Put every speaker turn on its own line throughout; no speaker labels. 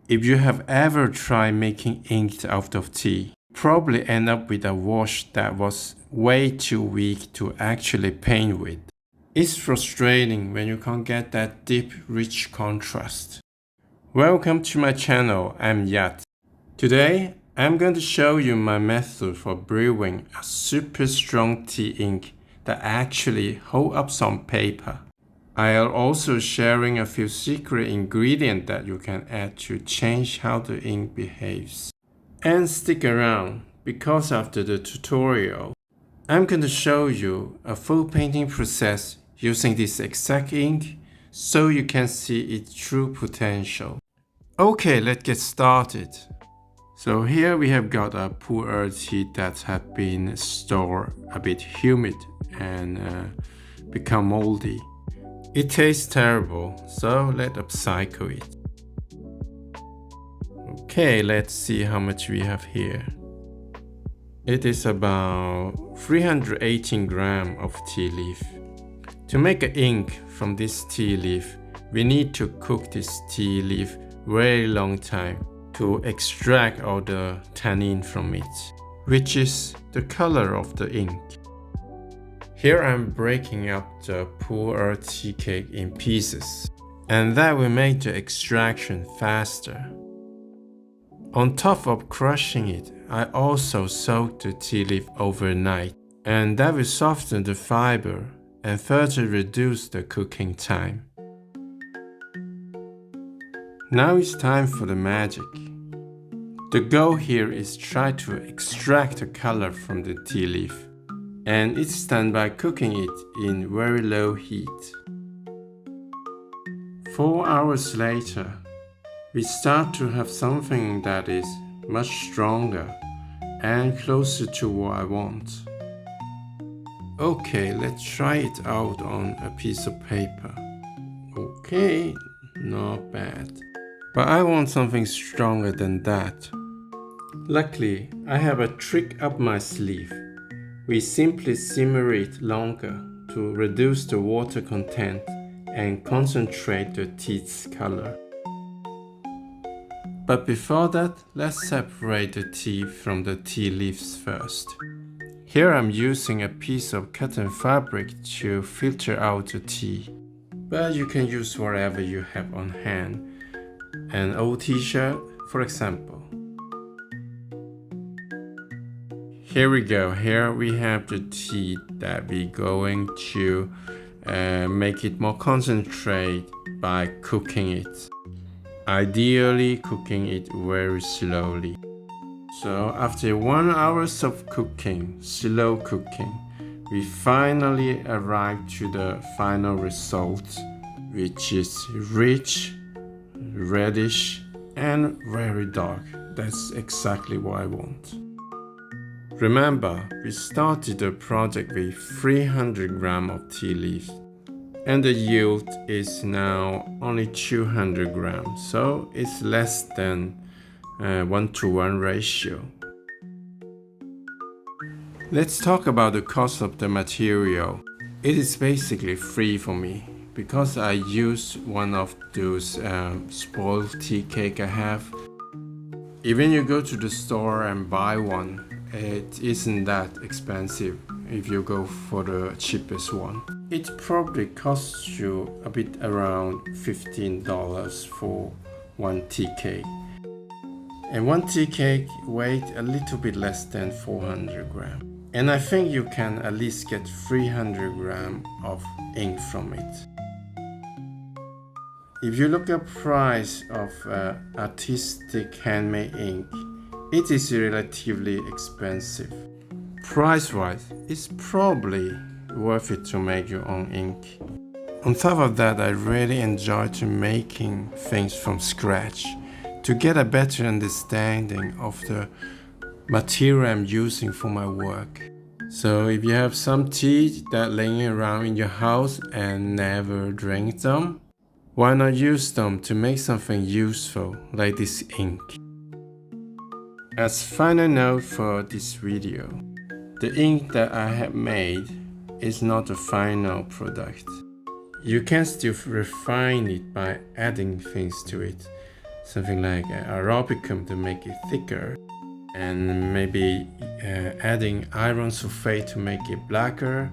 If you have ever tried making ink out of tea, probably end up with a wash that was way too weak to actually paint with. It's frustrating when you can't get that deep, rich contrast. Welcome to my channel, I'm Yat. Today, I'm going to show you my method for brewing a super strong tea ink that actually holds up some paper. I'll also sharing a few secret ingredients that you can add to change how the ink behaves. And stick around, because after the tutorial, I'm going to show you a full painting process using this exact ink so you can see its true potential. Okay, let's get started. So here we have got a Puerh tea that has been stored a bit humid and become moldy. It tastes terrible, so let's upcycle it. Okay, let's see how much we have here. It is about 318 grams of tea leaf. To make an ink from this tea leaf, we need to cook this tea leaf very long time to extract all the tannin from it, which is the color of the ink. Here I'm breaking up the Puerh tea cake in pieces, and that will make the extraction faster. On top of crushing it, I also soak the tea leaf overnight, and that will soften the fiber and further reduce the cooking time. Now it's time for the magic. The goal here is try to extract the color from the tea leaf, and it's done by cooking it in very low heat. 4 hours later, we start to have something that is much stronger and closer to what I want. Okay, let's try it out on a piece of paper. Okay, not bad. But I want something stronger than that. Luckily, I have a trick up my sleeve. We simply simmer it longer to reduce the water content and concentrate the tea's color. But before that, let's separate the tea from the tea leaves first. Here I'm using a piece of cotton fabric to filter out the tea. But you can use whatever you have on hand. An old t-shirt, for example. Here we go. Here we have the tea that we're going to make it more concentrate by cooking it. Ideally cooking it very slowly. So after 1 hour of cooking, slow cooking, we finally arrive to the final result, which is rich, reddish, and very dark. That's exactly what I want. Remember, we started the project with 300 grams of tea leaves, and the yield is now only 200 grams, so it's less than 1-to-1 ratio. Let's talk about the cost of the material. It is basically free for me because I use one of those spoiled tea cake I have. Even you go to the store and buy one, it isn't that expensive if you go for the cheapest one. It probably costs you a bit around $15 for one tea cake. And one tea cake weighs a little bit less than 400 grams. And I think you can at least get 300 grams of ink from it. If you look at the price of artistic handmade ink, it is relatively expensive. Price-wise, it's probably worth it to make your own ink. On top of that, I really enjoy making things from scratch to get a better understanding of the material I'm using for my work. So if you have some tea that laying around in your house and never drink them, why not use them to make something useful like this ink? As final note for this video, the ink that I have made is not the final product. You can still refine it by adding things to it. something like arabicum to make it thicker, and maybe adding iron sulfate to make it blacker,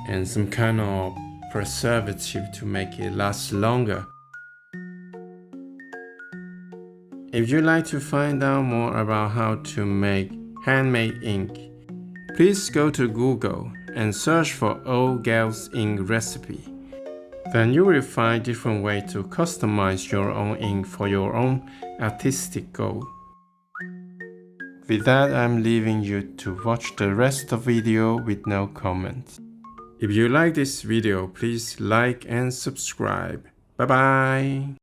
and some kind of preservative to make it last longer. If you'd like to find out more about how to make handmade ink, please go to Google and search for Old Gal's ink recipe. Then you will find different ways to customize your own ink for your own artistic goal. With that, I'm leaving you to watch the rest of the video with no comments. If you like this video, please like and subscribe. Bye bye!